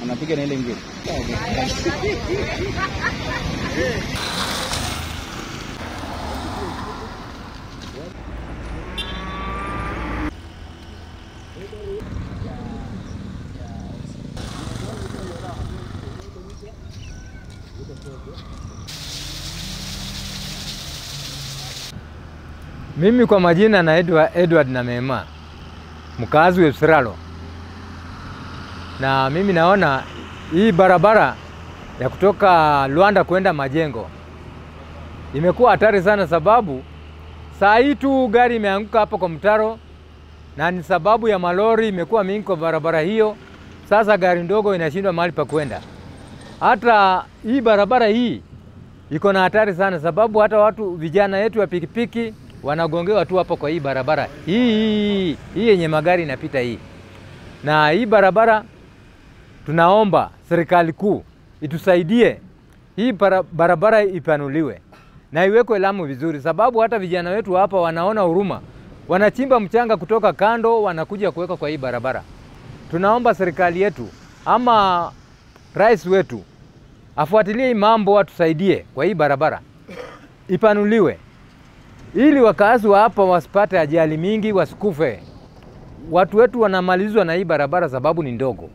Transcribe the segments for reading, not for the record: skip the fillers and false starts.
anapiga na ile ingine. Mimi kwa majina na Edward Namema, mkazi wa Epsiralo. Na mimi naona hii barabara ya kutoka Luanda kwenda Majengo imekuwa hatari sana, sababu saa hii tu gari imeanguka hapa kwa mtaro, na ni sababu ya malori imekuwa mingi kwa barabara hiyo. Sasa gari ndogo inashindwa mahali pa kwenda. Hata hii barabara hii iko na hatari sana, sababu hata watu vijana wetu wa pikipiki wanagongewa tu hapo kwa hii barabara hii yenye magari inapita hii. Na hii barabara tunaomba serikali kuu itusaidie hii barabara ipanuliwe na iwekwe lami vizuri, sababu hata vijana wetu hapa wanaona huruma, wanachimba mchanga kutoka kando wanakuja kuweka kwa hii barabara. Tunaomba serikali yetu ama rais wetu afuatilie hii mambo, atusaidie kwa hii barabara ipanuliwe, ili wakazi wa hapa wasipate ajali mingi, wasikufe. Watu wetu wanamalizwa na hii barabara sababu ni ndogo.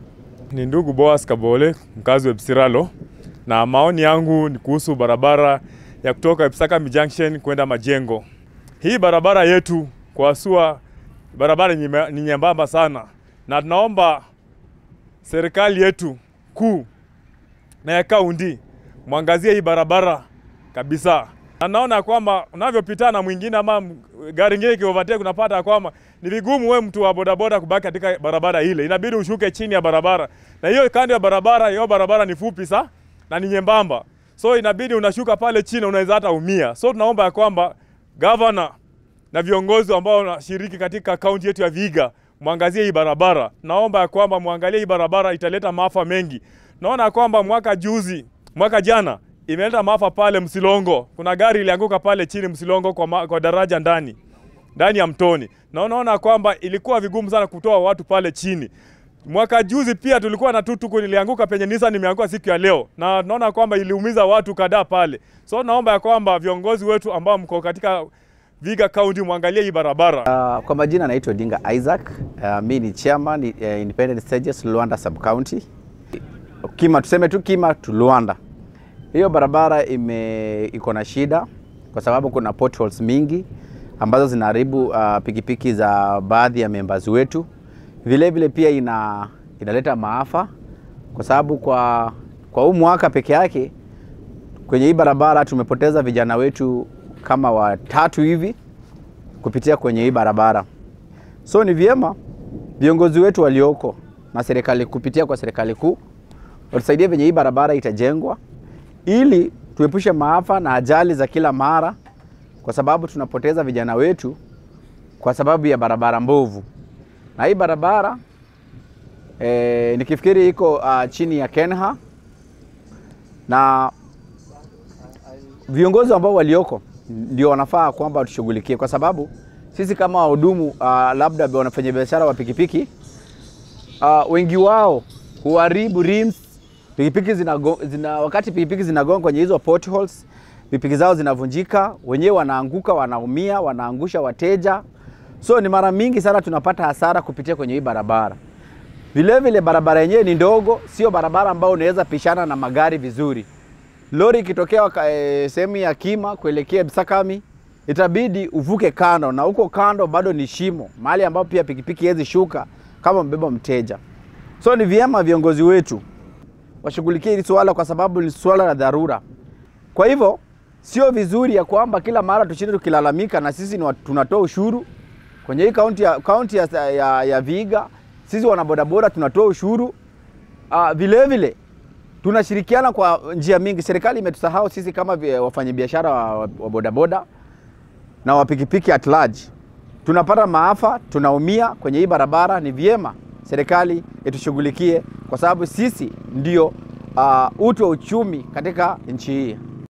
Ni ndugu Boaz Kabole, mkazi wa Epsiralo, na maoni yangu ni kuhusu barabara ya kutoka Epsakami Junction kwenda Majengo. Hii barabara yetu kwa sua barabara ni nyembamba sana, na tunaomba serikali yetu kuu na ya kaunti muangazie hii barabara kabisa. Naona kwamba unavyopita na mwingine ama gari lingine kiovertake, unapata kwamba ni vigumu wewe mtu wa bodaboda kubaki katika barabara ile. Inabidi ushuke chini ya barabara. Na hiyo kando ya barabara, hiyo barabara ni fupi sana na ni nyembamba. So inabidi unashuka pale chini, unaweza hata umia. So tunaomba ya kwamba governor na viongozi ambao wanashiriki katika kaunti yetu ya Vihiga muangazie hii barabara. Naomba ya kwamba muangalie hii barabara, italeta maafa mengi. Naona kwamba mwaka jana imeleta maafa pale Msilongo. Kuna gari ilianguka pale chini Msilongo kwa daraja ndani ya mtoni. Na unaona kwamba ilikuwa vigumu sana kutoa watu pale chini. Mwaka juzi pia tulikuwa na tutuku ilianguka penye Nissan imeanguka siku ya leo. Na naona kwamba iliumiza watu kadhaa pale. So naomba ya kwamba viongozi wetu ambao mko katika Vihiga County muangalie hii barabara. Kwa majina naitwa Odinga Isaac. Mimi ni chairman Independent Stages Luanda Sub County. Tuseme tu Kima to Luanda. Hiyo barabara iko na shida kwa sababu kuna potholes mingi ambazo zinaharibu pikipiki za baadhi ya members wetu. Vile vile pia inaleta maafa kwa sababu kwa huu mwaka peke yake kwenye hii barabara tumepoteza vijana wetu kama 3 hivi kupitia kwenye hii barabara. So ni vyema viongozi wetu walioko na serikali kupitia kwa serikali kuu watusaidie venye hii barabara itajengwa, ili tuepushe maafa na ajali za kila mara, kwa sababu tunapoteza vijana wetu kwa sababu ya barabara mbovu. Na hii barabara nikifikiri iko chini ya KENHA, na viongozi ambao walioko ndio wanafaa kwamba tushughulikie, kwa sababu sisi kama wahudumu labda wanafanya biashara wa pikipiki, wengi wao huharibu rims. Pikipiki wakati pikipiki zinagonga kwenye hizo potholes, pikipiki zao zinavunjika, wenyewe wanaanguka, wanaumia, wanaangusha wateja. So ni mara mingi sana tunapata hasara kupitia kwenye hii barabara. Vile vile barabara yenyewe ni ndogo, sio barabara ambao unaweza pishana na magari vizuri. Lori ikitokea sehemu ya Kima kuelekea Epsakami, itabidi uvuke kando, na huko kando bado ni shimo, mahali ambapo pia pikipiki haiwezi shuka kama mbeba mteja. So ni vyema viongozi wetu washughulikie hili swala, kwa sababu ni swala la dharura. Kwa hivyo sio vizuri ya kwamba kila mara tushinde tukilalamika, na sisi tunatoa ushuru kwenye hii kaunti ya Vihiga. Sisi wana bodaboda tunatoa ushuru. Vile vile tunashirikiana kwa njia mingi. Serikali imetusahau sisi kama wafanyabiashara wa bodaboda na wapikipiki at large. Tunapata maafa, tunaumia kwenye hii barabara. Ni vyema serikali itushughulikie, kwa sababu sisi ndio uti wa uchumi katika nchi hii.